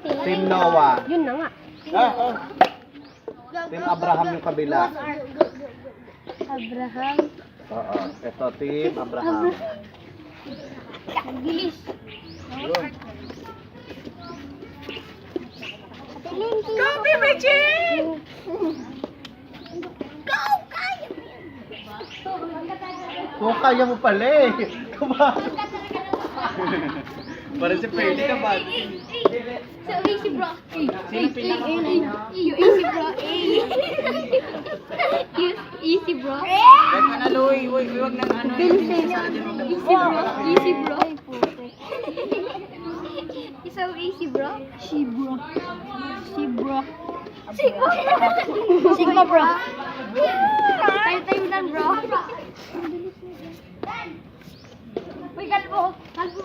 Team Noah. Yun na nga. Team Abraham yung kabila. Abraham. Oo. Ito, Team Abraham. Bilis. Go, Bibichi! Go, kaya! Kung kaya mo pala eh. Para si Ferdy ka ba? So easy bro. Sino pinaka You easy bro. Easy bro. Huwag ka na, Loy. Huwag nang ano. Easy bro. So easy bro. She bro. Sigma bro. Tayo lang bro. Uy, kalbo bro. Kalbo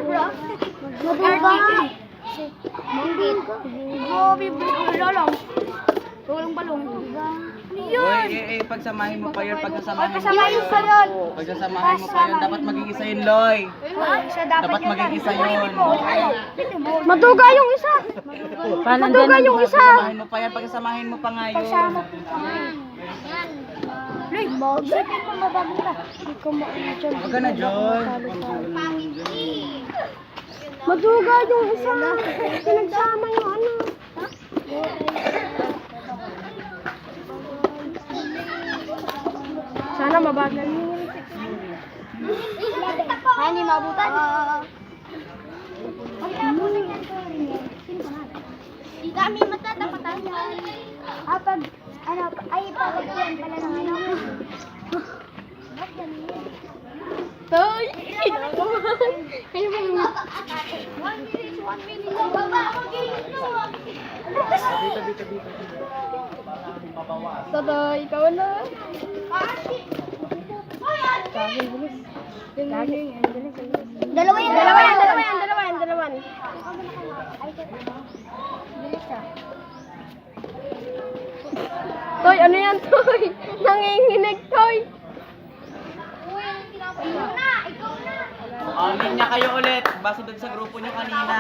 bro. Manggit. Gobi bro. Lolong. Balong. Uy, pagsamahin mo pa yun. Pagsasamahin mo pa yun. Dapat maging isa yun, Loy. Dapat maging isa yun. Maduga yung isa. Maduga yung isa. Pagsasamahin mo pa yan. Pagsasamahin mo pa nga yun. Loy, sipin mo mabago ka. Hindi ko maano dyan. Huwag ka na, John. Maduga yung isa. Pinagsama yung ano. Sana mabagal yun. Hani, mabutan. Kami matatapatan. Pag, ano, ay, pagkakyan pala ng ano. Toy! Ano ba yung... 1 minute. Baba, Totoy, ikaw na. Dalawa yan. Toy, ano yan, Toy? Nanginginig, Toy. Ikaw na. Linya kayo ulit. Base doon sa grupo nyo kanina.